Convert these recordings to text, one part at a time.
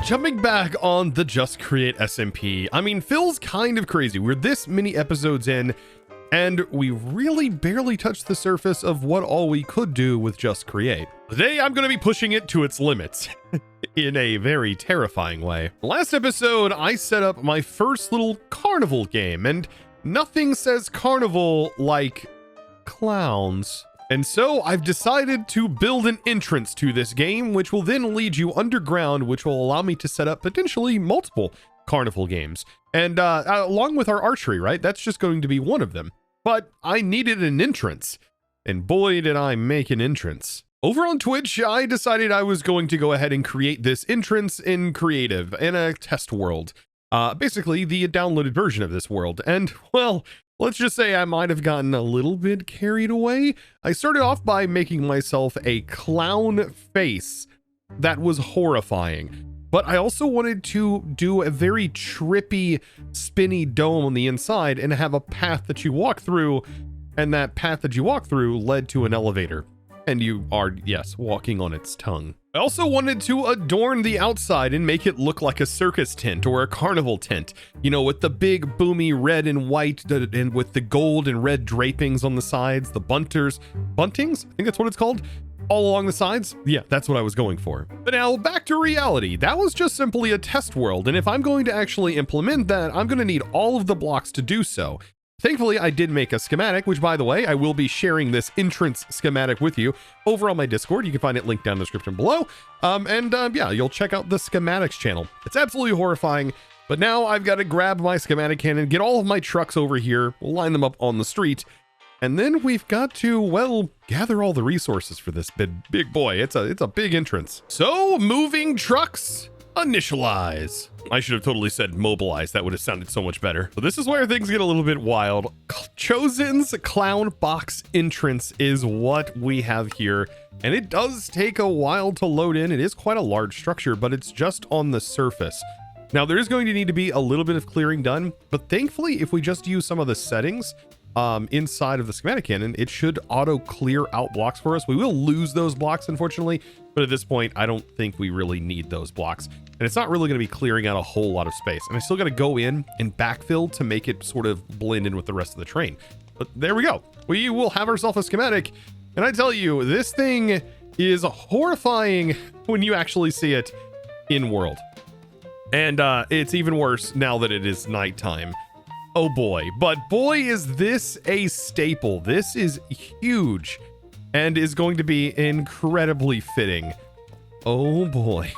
Jumping back on the Just Create SMP. I mean, Phil's kind of crazy. We're this many episodes in, and we really barely touched the surface of what all we could do with Just Create. Today, I'm going to be pushing it to its limits in a very terrifying way. Last episode, I set up my first little carnival game, and nothing says carnival like clowns. And so I've decided to build an entrance to this game, which will then lead you underground, which will allow me to set up potentially multiple carnival games. And along with our archery, right? That's just going to be one of them. But I needed an entrance, and boy, did I make an entrance. Over on Twitch, I decided I was going to go ahead and create this entrance in creative, in a test world. Basically, the downloaded version of this world. And, well, let's just say I might have gotten a little bit carried away. I started off by making myself a clown face that was horrifying. But I also wanted to do a very trippy, spinny dome on the inside and have a path that you walk through, and that path that you walk through led to an elevator. And you are, yes, walking on its tongue. I also wanted to adorn the outside and make it look like a circus tent or a carnival tent, you know, with the big boomy red and white and with the gold and red drapings on the sides, the buntings, I think that's what it's called, all along the sides. Yeah, that's what I was going for. But now back to reality. That was just simply a test world, and if I'm going to actually implement that, I'm going to need all of the blocks to do so. Thankfully, I did make a schematic, which, by the way, I will be sharing this entrance schematic with you over on my Discord. You can find it linked down in the description below. Yeah, you'll check out the schematics channel. It's absolutely horrifying, but now I've got to grab my schematic cannon, get all of my trucks over here, line them up on the street, and then we've got to, well, gather all the resources for this big boy. It's a big entrance. So, moving trucks. Initialize. I should have totally said mobilize. That would have sounded so much better. So this is where things get a little bit wild. Chosen's clown box entrance is what we have here. And it does take a while to load in. It is quite a large structure, but it's just on the surface. Now there is going to need to be a little bit of clearing done, but thankfully, if we just use some of the settings inside of the schematic cannon, it should auto clear out blocks for us. We will lose those blocks, unfortunately, but at this point, I don't think we really need those blocks. And it's not really going to be clearing out a whole lot of space. And I still got to go in and backfill to make it sort of blend in with the rest of the train. But there we go. We will have ourselves a schematic. And I tell you, this thing is horrifying when you actually see it in world. And it's even worse now that it is nighttime. Oh boy, but boy, is this a staple. This is huge and is going to be incredibly fitting. Oh boy,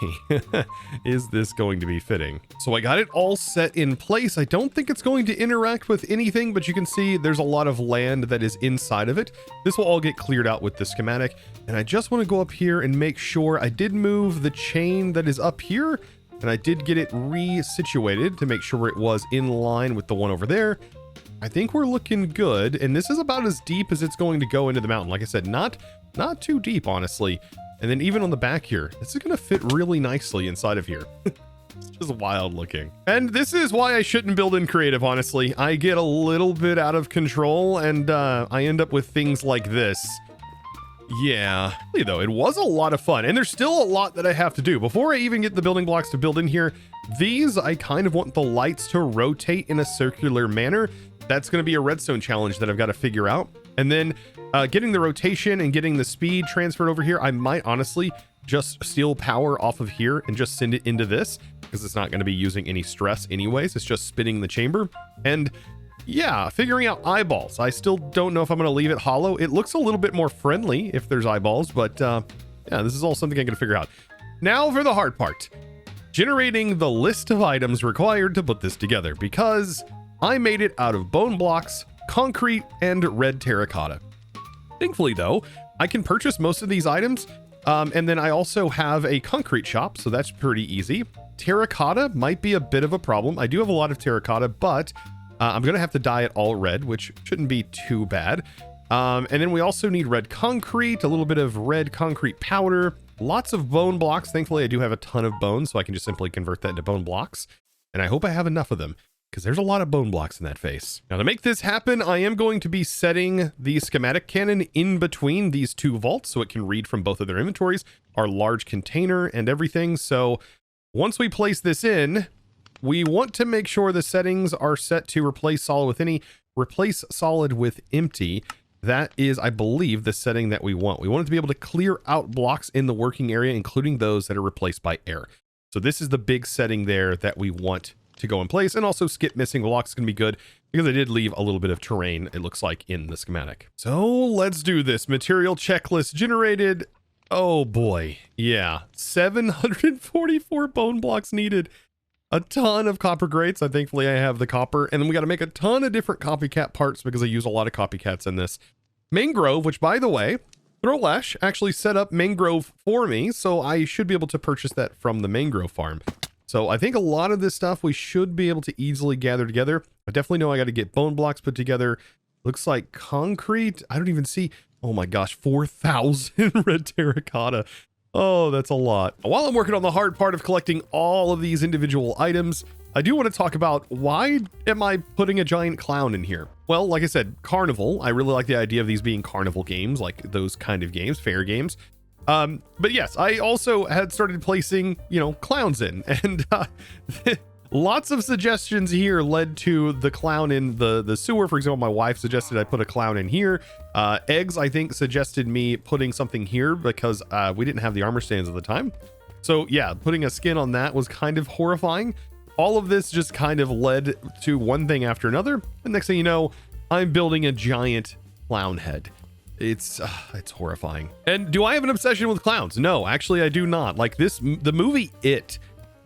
is this going to be fitting. So I got it all set in place. I don't think it's going to interact with anything, but you can see there's a lot of land that is inside of it. This will all get cleared out with the schematic. And I just want to go up here and make sure I did move the chain that is up here. And I did get it resituated to make sure it was in line with the one over there. I think we're looking good. And this is about as deep as it's going to go into the mountain. Like I said, not too deep, honestly. And then even on the back here, this is going to fit really nicely inside of here. It's just wild looking. And this is why I shouldn't build in creative, honestly. I get a little bit out of control and I end up with things like this. Yeah, though, it was a lot of fun, and there's still a lot that I have to do. Before I even get the building blocks to build in here, these, I kind of want the lights to rotate in a circular manner. That's going to be a redstone challenge that I've got to figure out. And then getting the rotation and getting the speed transferred over here, I might honestly just steal power off of here and just send it into this, because it's not going to be using any stress anyways. It's just spinning the chamber. And yeah, figuring out eyeballs. I still don't know if I'm going to leave it hollow. It looks a little bit more friendly if there's eyeballs, but yeah, this is all something I got to figure out. Now for the hard part. Generating the list of items required to put this together, because I made it out of bone blocks, concrete, and red terracotta. Thankfully, though, I can purchase most of these items, and then I also have a concrete shop, so that's pretty easy. Terracotta might be a bit of a problem. I do have a lot of terracotta, but I'm going to have to dye it all red, which shouldn't be too bad. And then we also need red concrete, a little bit of red concrete powder, lots of bone blocks. Thankfully, I do have a ton of bones, so I can just simply convert that into bone blocks. And I hope I have enough of them, because there's a lot of bone blocks in that face. Now, to make this happen, I am going to be setting the schematic cannon in between these two vaults so it can read from both of their inventories, our large container and everything. So Once we place this in, we want to make sure the settings are set to replace solid with any, replace solid with empty. That is, I believe, the setting that we want. We want it to be able to clear out blocks in the working area, including those that are replaced by air. So this is the big setting there that we want to go in place. And also skip missing blocks is going to be good because I did leave a little bit of terrain, it looks like, in the schematic. So let's do this. Material checklist generated. Oh boy. Yeah. 744 bone blocks needed. A ton of copper grates. Thankfully I have the copper, and then we got to make a ton of different copycat parts because I use a lot of copycats in this. Mangrove, which by the way, Throwlash actually set up mangrove for me, so I should be able to purchase that from the mangrove farm. So I think a lot of this stuff we should be able to easily gather together. I definitely know I got to get bone blocks put together. Looks like concrete. I don't even see. Oh my gosh, 4,000 red terracotta. Oh, that's a lot. While I'm working on the hard part of collecting all of these individual items, I do want to talk about why am I putting a giant clown in here? Well, like I said, carnival. I really like the idea of these being carnival games, like those kind of games, fair games. But yes, I also had started placing, clowns in, and lots of suggestions here led to the clown in the sewer. For example, my wife suggested I put a clown in here. Eggs, I think, suggested me putting something here because we didn't have the armor stands at the time. So yeah, putting a skin on that was kind of horrifying. All of this just kind of led to one thing after another. And next thing you know, I'm building a giant clown head. It's horrifying. And do I have an obsession with clowns? No, actually I do not. Like the movie It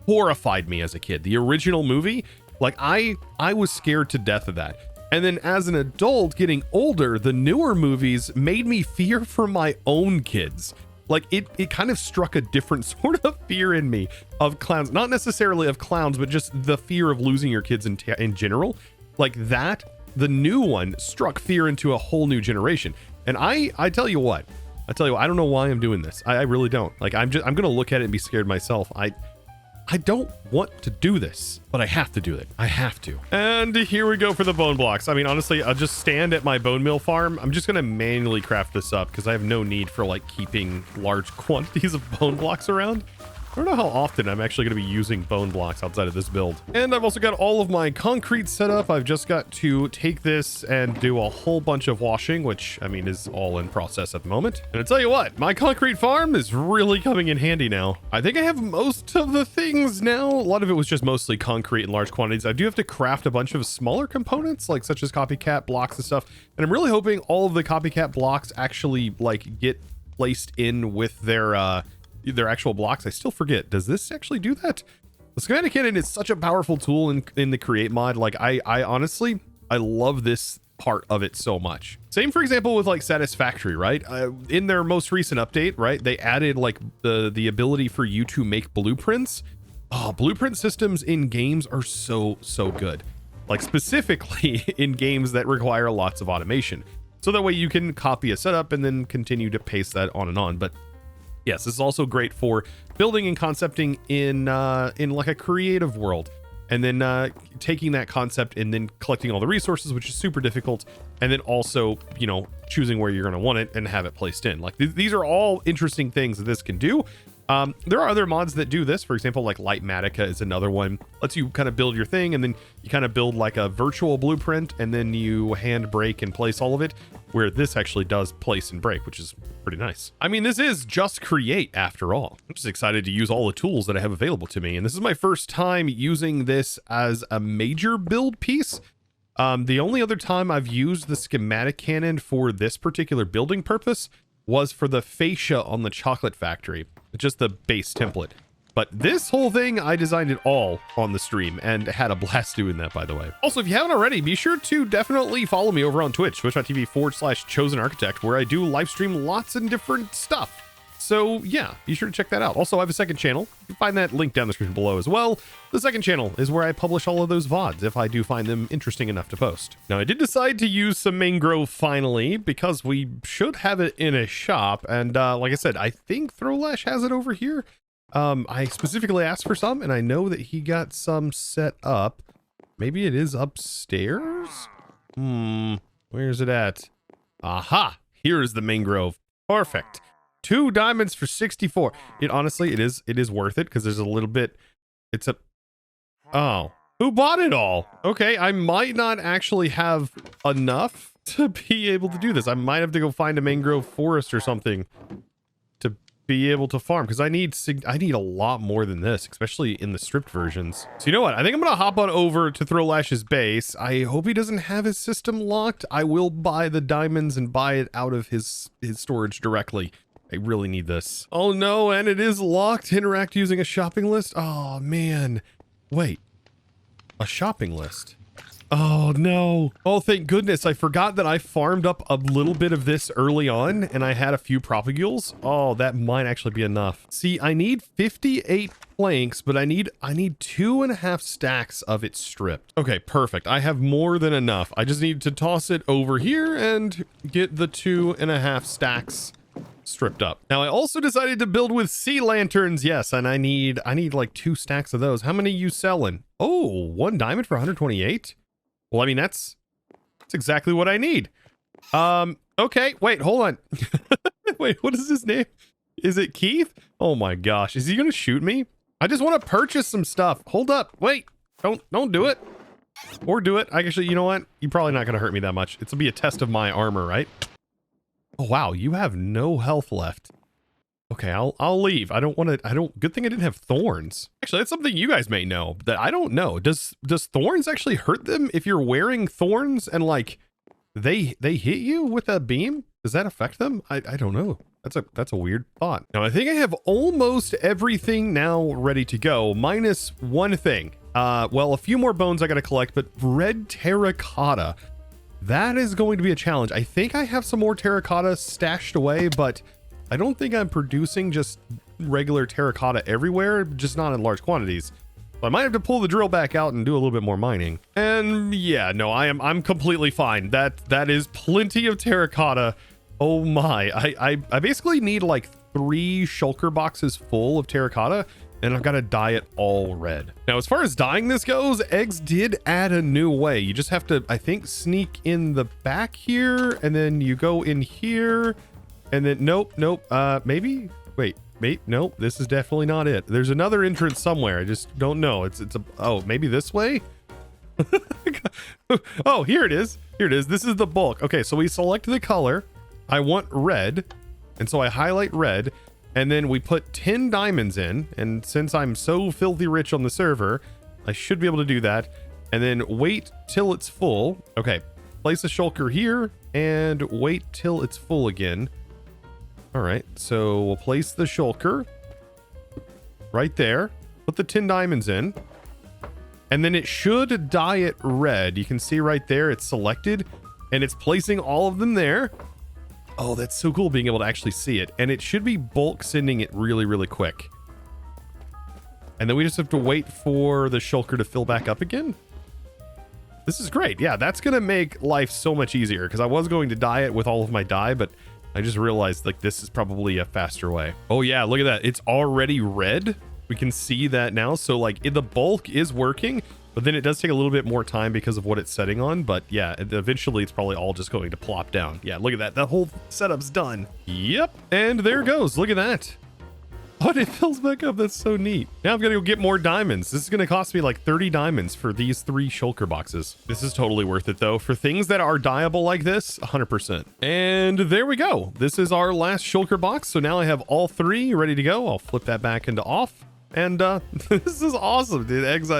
horrified me as a kid. The original movie, like I was scared to death of that. And then as an adult getting older, the newer movies made me fear for my own kids. Like it kind of struck a different sort of fear in me of clowns, not necessarily of clowns, but just the fear of losing your kids in general. Like that, the new one struck fear into a whole new generation. And I tell you what, I don't know why I'm doing this. I really don't. Like I'm going to look at it and be scared myself. I don't want to do this, but I have to do it. I have to. And here we go for the bone blocks. I mean, honestly, I'll just stand at my bone meal farm. I'm just going to manually craft this up because I have no need for like keeping large quantities of bone blocks around. I don't know how often I'm actually going to be using bone blocks outside of this build. And I've also got all of my concrete set up. I've just got to take this and do a whole bunch of washing, which I mean is all in process at the moment. And I tell you what, my concrete farm is really coming in handy now. I think I have most of the things now. A lot of it was just mostly concrete in large quantities. I do have to craft a bunch of smaller components, like such as copycat blocks and stuff. And I'm really hoping all of the copycat blocks actually like get placed in with their actual blocks. I still forget, does this actually do that? The schematic cannon is such a powerful tool in the create mod. Like I honestly, I love this part of it so much. Same for example with like Satisfactory, right? In their most recent update, right, they added like the ability for you to make blueprints. Oh, blueprint systems in games are so good, like specifically in games that require lots of automation, so that way you can copy a setup and then continue to paste that on and on. But yes, this is also great for building and concepting in like a creative world, and then taking that concept and then collecting all the resources, which is super difficult, and then also, choosing where you're going to want it and have it placed in. Like these are all interesting things that this can do. There are other mods that do this. For example, like Lightmatica is another one. Lets you kind of build your thing, and then you kind of build like a virtual blueprint, and then you hand break and place all of it, where this actually does place and break, which is pretty nice. I mean, this is Just Create after all. I'm just excited to use all the tools that I have available to me. And this is my first time using this as a major build piece. The only other time I've used the schematic cannon for this particular building purpose was for the fascia on the chocolate factory, just the base template. But this whole thing, I designed it all on the stream and had a blast doing that, by the way. Also, if you haven't already, be sure to definitely follow me over on Twitch, twitch.tv/ChosenArchitect, where I do live stream lots of different stuff. So yeah, be sure to check that out. Also, I have a second channel. You can find that link down in the description below as well. The second channel is where I publish all of those VODs if I do find them interesting enough to post. Now, I did decide to use some mangrove finally because we should have it in a shop. And like I said, I think Throwlash has it over here. I specifically asked for some, and I know that he got some set up. Maybe it is upstairs? Where's it at? Aha! Here is the mangrove. Perfect. 2 diamonds for 64. Honestly, it is worth it because there's a little bit It's a... Oh. Who bought it all? Okay, I might not actually have enough to be able to do this. I might have to go find a mangrove forest or something to be able to farm, because I need a lot more than this, especially in the stripped versions. So you know what? I think I'm gonna hop on over to Throwlash's base. I hope he doesn't have his system locked. I will buy the diamonds and buy it out of his storage directly. I really need this. Oh no, and it is locked. Interact using a shopping list. Oh man. Wait. A shopping list. Oh no. Oh, thank goodness. I forgot that I farmed up a little bit of this early on and I had a few propagules. Oh, that might actually be enough. See, I need 58 planks, but I need 2.5 stacks of it stripped. Okay, perfect. I have more than enough. I just need to toss it over here and get the 2.5 stacks stripped up. Now I also decided to build with sea lanterns. Yes, and I need like 2 stacks of those. How many you selling? Oh, 1 diamond for 128. Well, I mean, that's exactly what I need. Okay, wait, hold on. Wait, what is his name? Is it Keith? Oh my gosh, is he gonna shoot me? I just want to purchase some stuff. Hold up, wait, don't do it. Or do it. Actually, you know what? You're probably not gonna hurt me that much. It's gonna be a test of my armor, right? Oh wow, you have no health left. Okay, I'll leave. Good thing I didn't have thorns. Actually, that's something you guys may know that I don't know. Does thorns actually hurt them if you're wearing thorns and like they hit you with a beam? Does that affect them? I don't know. That's a weird thought. Now I think I have almost everything now ready to go, minus one thing. Well, a few more bones I gotta collect, but red terracotta. That is going to be a challenge. I think I have some more terracotta stashed away, but I don't think I'm producing just regular terracotta everywhere, just not in large quantities. So I might have to pull the drill back out and do a little bit more mining. And yeah, no, I'm completely fine. That is plenty of terracotta. Oh my, I basically need like 3 shulker boxes full of terracotta, and I've got to dye it all red. Now, as far as dyeing this goes, Eggs did add a new way. You just have to, I think, sneak in the back here, and then you go in here, and then, nope, maybe? Wait, nope, this is definitely not it. There's another entrance somewhere. I just don't know. Oh, maybe this way? Oh, here it is. Here it is. This is the bulk. Okay, so we select the color. I want red, and so I highlight red. And then we put 10 diamonds in, and since I'm so filthy rich on the server, I should be able to do that. And then wait till it's full. Okay, place a shulker here, and wait till it's full again. All right, so we'll place the shulker right there. Put the 10 diamonds in. And then it should dye it red. You can see right there, it's selected, and it's placing all of them there. Oh, that's so cool being able to actually see it. And it should be bulk sending it really, really quick. And then we just have to wait for the shulker to fill back up again. This is great. Yeah, that's going to make life so much easier, because I was going to dye it with all of my dye, but I just realized like this is probably a faster way. Oh yeah, look at that. It's already red. We can see that now. So like the bulk is working, but then it does take a little bit more time because of what it's setting on. But yeah, eventually it's probably all just going to plop down. Yeah, look at that. That whole setup's done. Yep. And there it goes. Look at that. Oh, it fills back up. That's so neat. Now I've got to go get more diamonds. This is going to cost me like 30 diamonds for these 3 shulker boxes. This is totally worth it though. For things that are dyeable like this, 100%. And there we go. This is our last shulker box. So now I have all 3 ready to go. I'll flip that back into off. And this is awesome, dude. Eggs,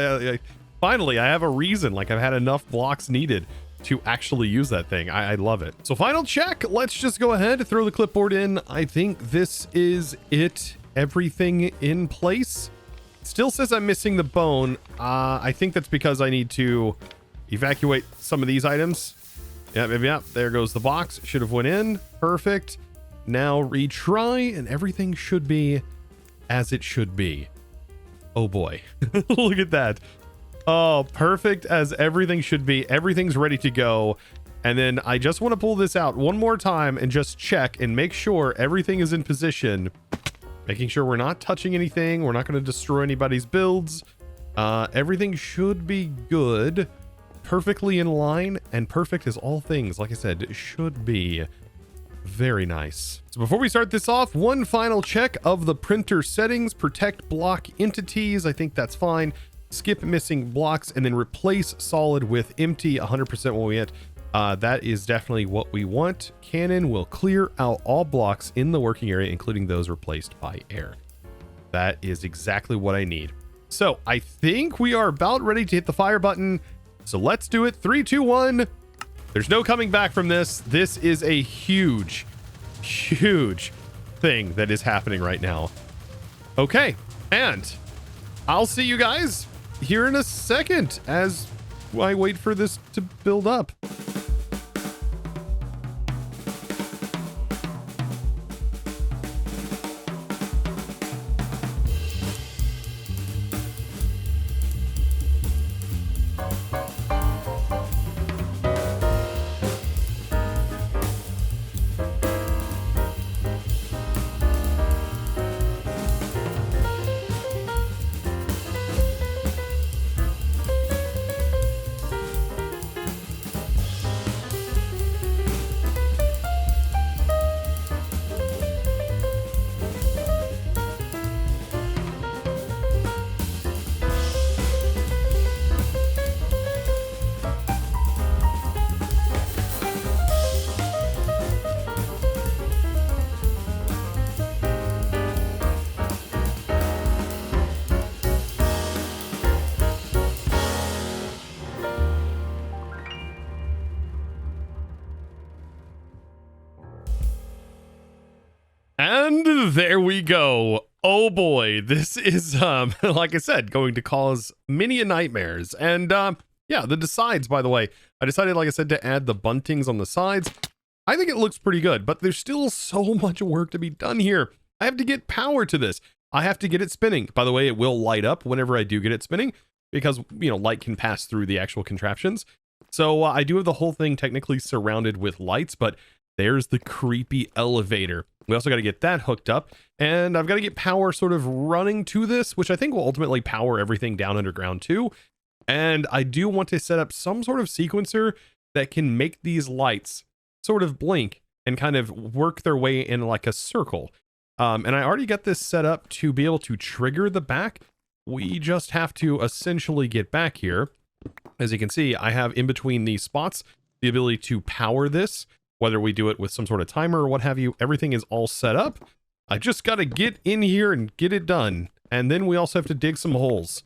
finally, I have a reason. Like I've had enough blocks needed to actually use that thing. I love it. So final check. Let's just go ahead and throw the clipboard in. I think this is it. Everything in place. Still says I'm missing the bone. I think that's because I need to evacuate some of these items. Yeah, there goes the box. Should have went in. Perfect. Now retry, and everything should be as it should be. Oh boy. Look at that. Oh, perfect as everything should be. Everything's ready to go. And then I just want to pull this out one more time and just check and make sure everything is in position. Making sure we're not touching anything. We're not going to destroy anybody's builds. Everything should be good. Perfectly in line, and perfect as all things, like I said, should be. Very nice. So before we start this off, one final check of the printer settings. Protect block entities. I think that's fine. Skip missing blocks and then replace solid with empty 100% when we hit. That is definitely what we want. Cannon will clear out all blocks in the working area, including those replaced by air. That is exactly what I need. So I think we are about ready to hit the fire button. So let's do it. 3, 2, 1. There's no coming back from this. This is a huge thing that is happening right now. Okay, and I'll see you guys here in a second as I wait for this to build up. And there we go. Oh boy, this is like I said, going to cause many nightmares. And yeah, the sides, by the way, I decided, like I said, to add the buntings on the sides. I think it looks pretty good, but there's still so much work to be done here. I have to get power to this. I have to get it spinning. By the way, it will light up whenever I do get it spinning because, you know, light can pass through the actual contraptions. So I do have the whole thing technically surrounded with lights, but there's the creepy elevator. We also got to get that hooked up, and I've got to get power sort of running to this, which I think will ultimately power everything down underground too. And I do want to set up some sort of sequencer that can make these lights sort of blink and kind of work their way in like a circle. And I already got this set up to be able to trigger the back. We just have to essentially get back here. As you can see, I have in between these spots the ability to power this. Whether we do it with some sort of timer or what have you, everything is all set up. I just got to get in here and get it done. And then we also have to dig some holes.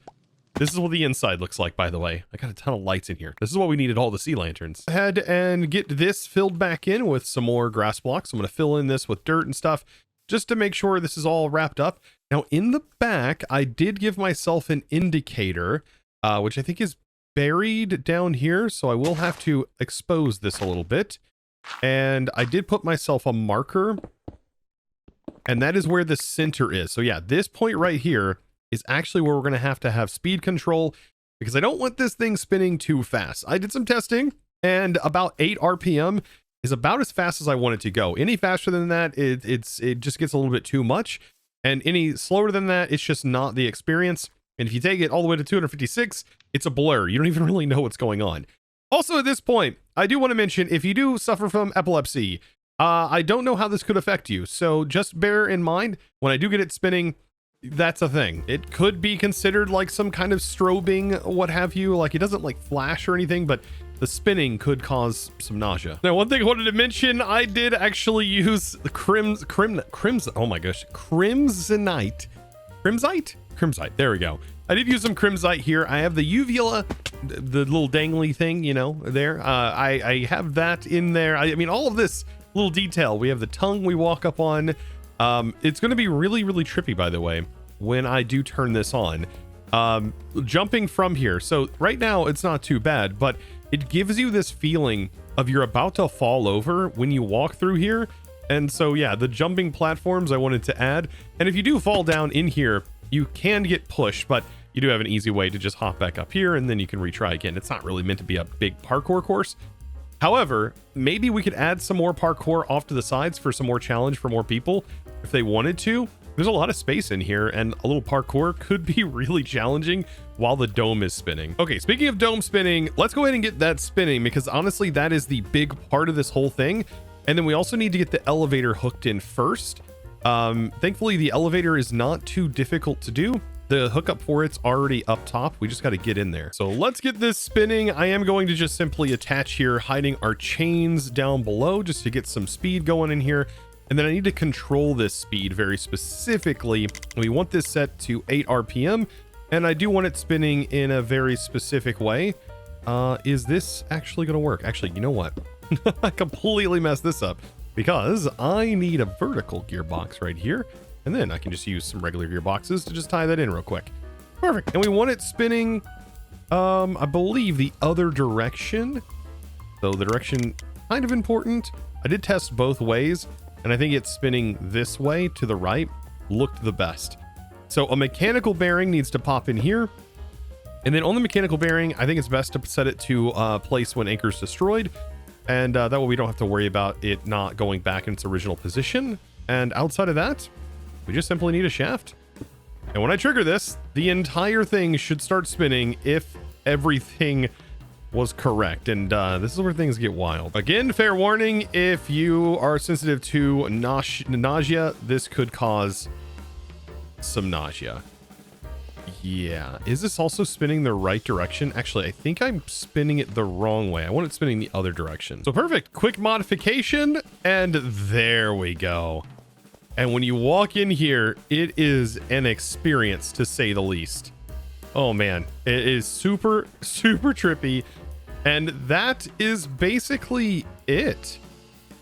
This is what the inside looks like, by the way. I got a ton of lights in here. This is what we needed all the sea lanterns. Go ahead and get this filled back in with some more grass blocks. I'm going to fill in this with dirt and stuff just to make sure this is all wrapped up. Now, in the back, I did give myself an indicator, which I think is buried down here. So I will have to expose this a little bit. And I did put myself a marker, and that is where the center is. So yeah, this point right here is actually where we're going to have speed control because I don't want this thing spinning too fast. I did some testing, and about 8 RPM is about as fast as I want it to go. Any faster than that, it just gets a little bit too much. And any slower than that, it's just not the experience. And if you take it all the way to 256, it's a blur. You don't even really know what's going on. Also, at this point, I do want to mention, if you do suffer from epilepsy, I don't know how this could affect you. So just bear in mind, when I do get it spinning, that's a thing. It could be considered like some kind of strobing, what have you. Like, it doesn't like flash or anything, but the spinning could cause some nausea. Now, one thing I wanted to mention, I did actually use the oh my gosh, crimsonite. Crimsite, there we go. I did use some crimsite here. I have the uvula, the little dangly thing, you know, there. I have that in there. I mean, all of this little detail. We have the tongue we walk up on. It's going to be really, really trippy, by the way, when I do turn this on. Jumping from here. So right now, it's not too bad, but it gives you this feeling of you're about to fall over when you walk through here. And so, yeah, the jumping platforms I wanted to add. And if you do fall down in here, you can get pushed, but you do have an easy way to just hop back up here and then you can retry again. It's not really meant to be a big parkour course. However, maybe we could add some more parkour off to the sides for some more challenge for more people if they wanted to. There's a lot of space in here and a little parkour could be really challenging while the dome is spinning. Okay, speaking of dome spinning, let's go ahead and get that spinning because honestly, that is the big part of this whole thing. And then we also need to get the elevator hooked in first. Thankfully, the elevator is not too difficult to do. The hookup for it's already up top. We just got to get in there. So let's get this spinning. I am going to just simply attach here, hiding our chains down below just to get some speed going in here. And then I need to control this speed very specifically. We want this set to 8 RPM, and I do want it spinning in a very specific way. Is this actually going to work? Actually, you know what? I completely messed this up because I need a vertical gearbox right here. And then I can just use some regular gearboxes to just tie that in real quick. Perfect. And we want it spinning, I believe, the other direction. So the direction kind of important. I did test both ways, and I think it's spinning this way to the right looked the best. So a mechanical bearing needs to pop in here. And then on the mechanical bearing, I think it's best to set it to place when anchor is destroyed. And that way we don't have to worry about it not going back in its original position. And outside of that, we just simply need a shaft. And when I trigger this, the entire thing should start spinning if everything was correct. And this is where things get wild. Again, fair warning, if you are sensitive to nausea, this could cause some nausea. Yeah. Is this also spinning the right direction? Actually, I think I'm spinning it the wrong way. I want it spinning the other direction. So perfect. Quick modification. And there we go. And when you walk in here, it is an experience to say the least. Oh man, it is super, super trippy. And that is basically it.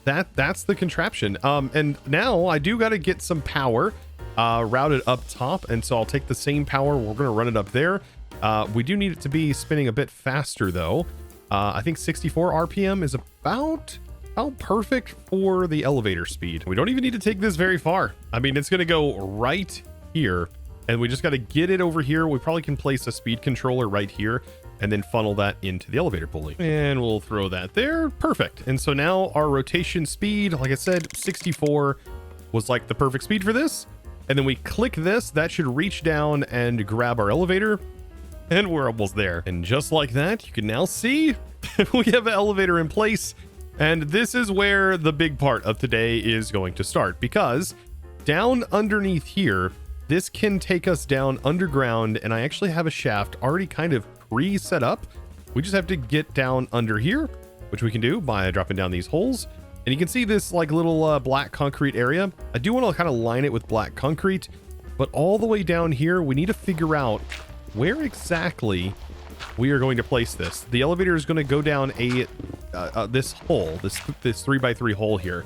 That's the contraption. And now I do got to get some power routed up top. And so I'll take the same power. We're going to run it up there. We do need it to be spinning a bit faster though. I think 64 RPM is about perfect for the elevator speed. We don't even need to take this very far. I mean, it's going to go right here, and we just got to get it over here. We probably can place a speed controller right here and then funnel that into the elevator pulley. And we'll throw that there. Perfect. And so now our rotation speed, like I said, 64 was like the perfect speed for this. And then we click this, that should reach down and grab our elevator. And we're almost there. And just like that, you can now see we have an elevator in place. And this is where the big part of today is going to start, because down underneath here, this can take us down underground, and I actually have a shaft already kind of pre-set up. We just have to get down under here, which we can do by dropping down these holes. And you can see this like little black concrete area. I do want to kind of line it with black concrete, but all the way down here, we need to figure out where exactly we are going to place this. The elevator is going to go down this hole, this 3x3 hole here.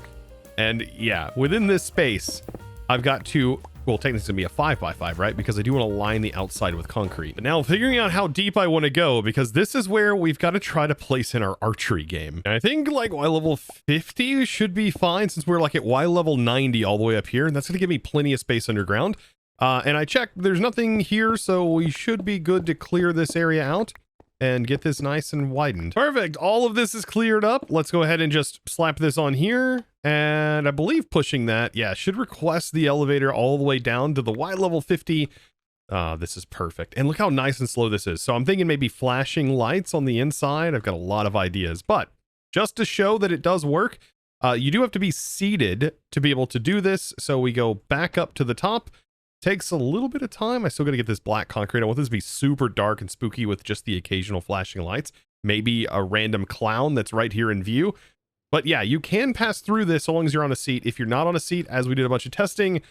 And yeah, within this space, I've got to, well, technically it's gonna be a 5x5, right? Because I do want to line the outside with concrete. But now figuring out how deep I want to go, because this is where we've got to try to place in our archery game. And I think like Y level 50 should be fine, since we're like at Y level 90 all the way up here. And that's going to give me plenty of space underground. And I checked, there's nothing here, so we should be good to clear this area out and get this nice and widened. Perfect. All of this is cleared up. Let's go ahead and just slap this on here. And I believe pushing that, yeah, should request the elevator all the way down to the Y level 50. This is perfect. And look how nice and slow this is. So I'm thinking maybe flashing lights on the inside. I've got a lot of ideas, but just to show that it does work, you do have to be seated to be able to do this. So we go back up to the top. Takes a little bit of time. I still got to get this black concrete. I want this to be super dark and spooky with just the occasional flashing lights. Maybe a random clown that's right here in view. But yeah, you can pass through this so long as you're on a seat. If you're not on a seat, as we did a bunch of testing,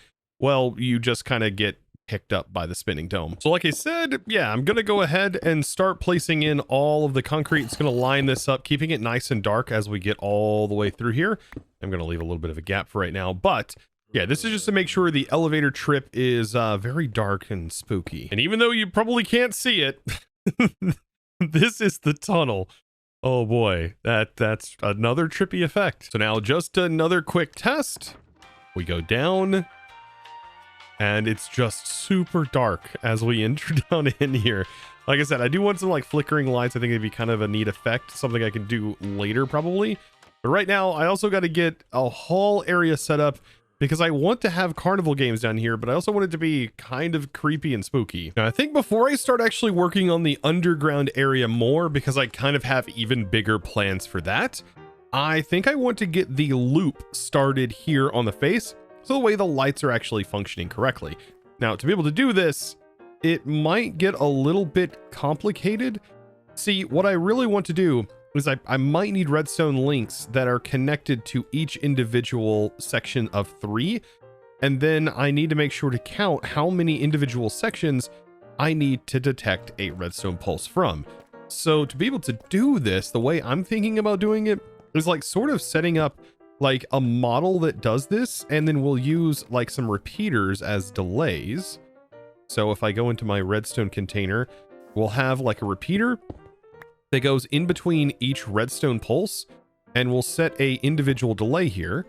well, you just kind of get picked up by the spinning dome. So like I said, yeah, I'm going to go ahead and start placing in all of the concrete. It's going to line this up, keeping it nice and dark as we get all the way through here. I'm going to leave a little bit of a gap for right now, but yeah, this is just to make sure the elevator trip is very dark and spooky. And even though you probably can't see it, this is the tunnel. Oh boy, that's another trippy effect. So now just another quick test. We go down, and it's just super dark as we enter down in here. Like I said, I do want some like flickering lights. I think it'd be kind of a neat effect, something I can do later probably. But right now, I also got to get a hall area set up, because I want to have carnival games down here, but I also want it to be kind of creepy and spooky. Now, I think before I start actually working on the underground area more, because I kind of have even bigger plans for that, I think I want to get the loop started here on the face, so the way the lights are actually functioning correctly. Now, to be able to do this, it might get a little bit complicated. See, what I really want to do is I might need redstone links that are connected to each individual section of 3. And then I need to make sure to count how many individual sections I need to detect a redstone pulse from. So to be able to do this, the way I'm thinking about doing it is like sort of setting up like a model that does this, and then we'll use like some repeaters as delays. So if I go into my redstone container, we'll have like a repeater that goes in between each redstone pulse, and we'll set a individual delay here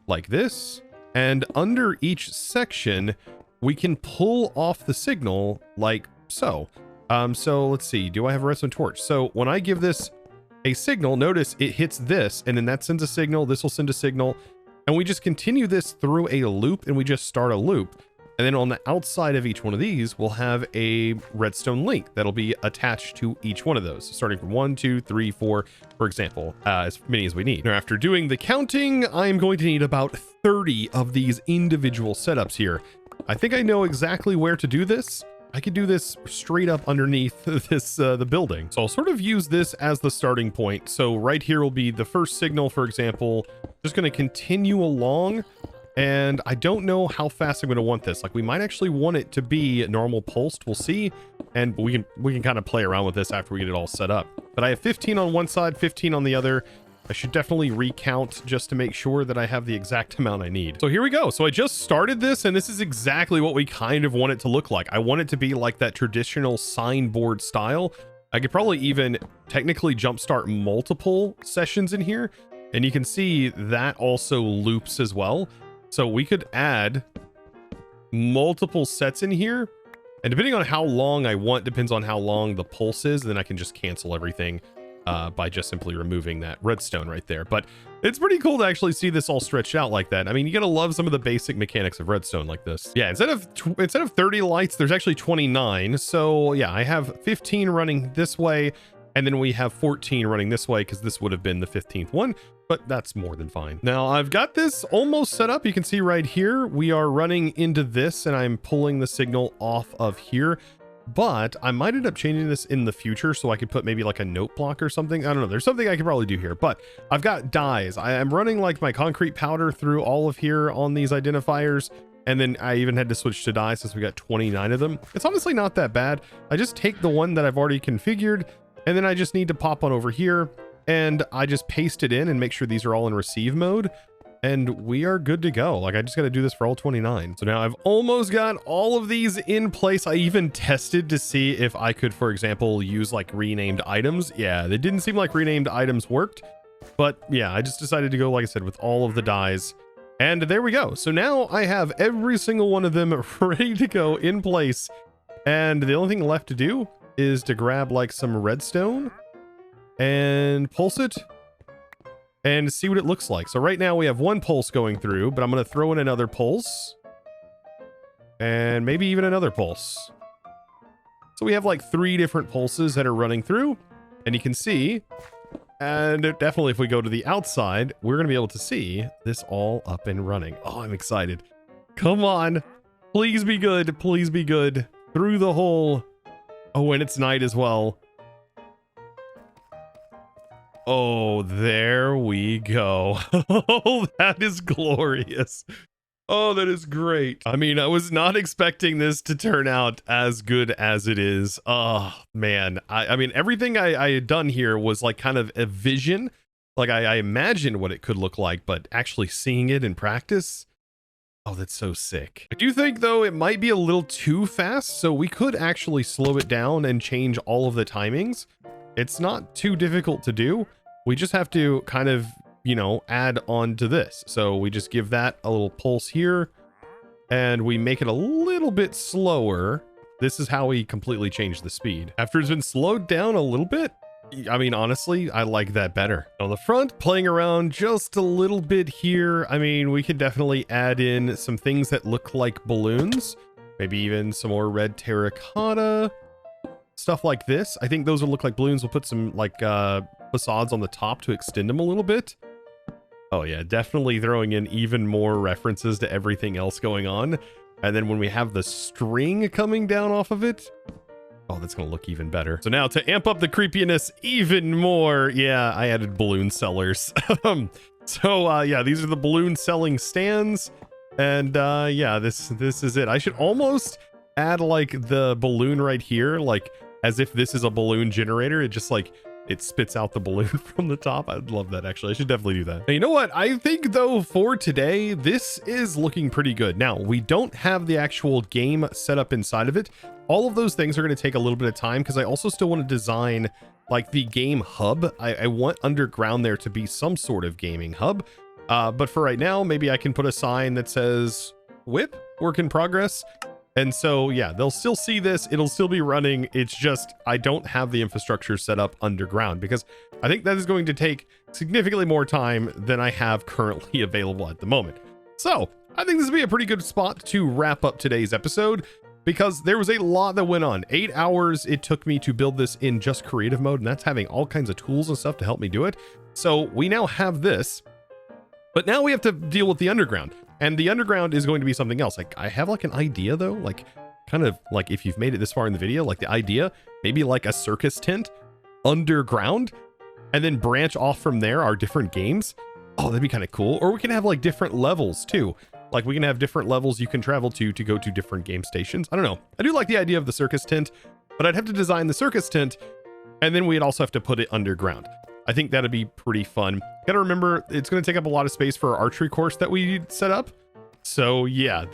like this. And under each section, we can pull off the signal like so. So let's see, do I have a redstone torch? So when I give this a signal, notice it hits this, and then that sends a signal, this will send a signal, and we just continue this through a loop, and we just start a loop. And then on the outside of each one of these, we'll have a redstone link that'll be attached to each one of those, starting from 1, 2, 3, 4, for example, as many as we need. Now, after doing the counting, I'm going to need about 30 of these individual setups here. I think I know exactly where to do this. I could do this straight up underneath this the building. So I'll sort of use this as the starting point. So right here will be the first signal, for example. Just going to continue along. And I don't know how fast I'm going to want this. Like, we might actually want it to be normal pulsed. We'll see. And we can kind of play around with this after we get it all set up. But I have 15 on one side, 15 on the other. I should definitely recount just to make sure that I have the exact amount I need. So here we go. So I just started this, and this is exactly what we kind of want it to look like. I want it to be like that traditional signboard style. I could probably even technically jumpstart multiple sessions in here. And you can see that also loops as well. So we could add multiple sets in here, and depending on how long I want, depends on how long the pulse is, then I can just cancel everything by just simply removing that redstone right there. But it's pretty cool to actually see this all stretched out like that. I mean, you gotta love some of the basic mechanics of redstone like this. Yeah, instead of 30 lights, there's actually 29. So yeah, I have 15 running this way, and then we have 14 running this way, because this would have been the 15th one. But that's more than fine. Now I've got this almost set up. You can see right here, we are running into this, and I'm pulling the signal off of here. But I might end up changing this in the future, so I could put maybe like a note block or something. I don't know. There's something I could probably do here, but I've got dyes. I am running like my concrete powder through all of here on these identifiers. And then I even had to switch to dye since we got 29 of them. It's honestly not that bad. I just take the one that I've already configured, and then I just need to pop on over here, and I just paste it in and make sure these are all in receive mode, and we are good to go. Like, I just got to do this for all 29. So now I've almost got all of these in place. I even tested to see if I could, for example, use like renamed items. Yeah, they didn't seem like renamed items worked, but yeah, I just decided to go, like I said, with all of the dyes. And there we go. So now I have every single one of them ready to go in place. And the only thing left to do is to grab like some redstone and pulse it and see what it looks like. So right now we have one pulse going through, but I'm going to throw in another pulse and maybe even another pulse. So we have like 3 different pulses that are running through, and you can see, and definitely if we go to the outside, we're going to be able to see this all up and running. Oh, I'm excited. Come on. Please be good. Please be good. Through the hole. Oh, and it's night as well. Oh, there we go. Oh, that is glorious. Oh, that is great. I mean, I was not expecting this to turn out as good as it is. Oh, man. I mean, everything I had done here was like kind of a vision. Like I imagined what it could look like, but actually seeing it in practice, oh, that's so sick. I do think, though, it might be a little too fast, so we could actually slow it down and change all of the timings. It's not too difficult to do. We just have to kind of, you know, add on to this. So we just give that a little pulse here, and we make it a little bit slower. This is how we completely change the speed. After it's been slowed down a little bit, I mean, honestly, I like that better. On the front, playing around just a little bit here. I mean, we could definitely add in some things that look like balloons. Maybe even some more red terracotta. Stuff like this. I think those will look like balloons. We'll put some like facades on the top to extend them a little bit. Oh yeah, definitely throwing in even more references to everything else going on. And then when we have the string coming down off of it, oh, that's gonna look even better. So now to amp up the creepiness even more, yeah, I added balloon sellers. Yeah, these are the balloon selling stands. And yeah, this is it. I should almost add like the balloon right here, like as if this is a balloon generator. It just like, it spits out the balloon from the top. I'd love that, actually. I should definitely do that. Now, you know what? I think, though, for today, this is looking pretty good. Now, we don't have the actual game set up inside of it. All of those things are going to take a little bit of time because I also still want to design, like, the game hub. I want underground there to be some sort of gaming hub. But for right now, maybe I can put a sign that says, WIP, work in progress. And so, yeah, they'll still see this. It'll still be running. It's just, I don't have the infrastructure set up underground because I think that is going to take significantly more time than I have currently available at the moment. So I think this would be a pretty good spot to wrap up today's episode because there was a lot that went on. 8 hours it took me to build this in just creative mode, and that's having all kinds of tools and stuff to help me do it. So we now have this, but now we have to deal with the underground. And the underground is going to be something else. Like, I have like an idea though, like kind of like if you've made it this far in the video, like the idea, maybe like a circus tent underground, and then branch off from there are different games. Oh, that'd be kind of cool. Or we can have like different levels too. Like we can have different levels you can travel to go to different game stations. I don't know. I do like the idea of the circus tent, but I'd have to design the circus tent and then we'd also have to put it underground. I think that'd be pretty fun. Gotta remember, it's going to take up a lot of space for our archery course that we set up. So yeah,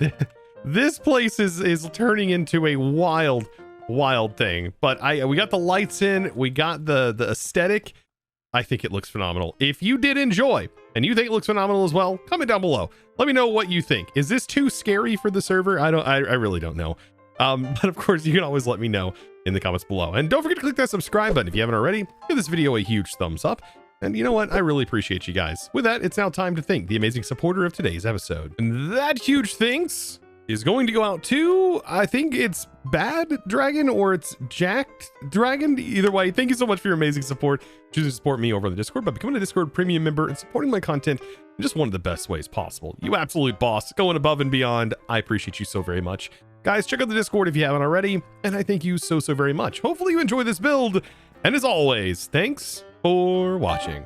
this place is turning into a wild thing. But we got the lights in, we got the aesthetic. I think it looks phenomenal. If you did enjoy and you think it looks phenomenal as well, comment down below. Let me know what you think. Is this too scary for the server? I really don't know. But of course, you can always let me know in the comments below. And don't forget to click that subscribe button if you haven't already. Give this video a huge thumbs up. And you know what? I really appreciate you guys. With that, it's now time to thank the amazing supporter of today's episode. And that huge thanks is going to go out to, I think it's Bad Dragon or it's Jacked Dragon. Either way, thank you so much for your amazing support. Choosing to support me over on the Discord by becoming a Discord premium member and supporting my content in just one of the best ways possible. You absolute boss, going above and beyond. I appreciate you so very much. Guys, check out the Discord if you haven't already, and I thank you so very much. Hopefully you enjoy this build, and as always, thanks for watching.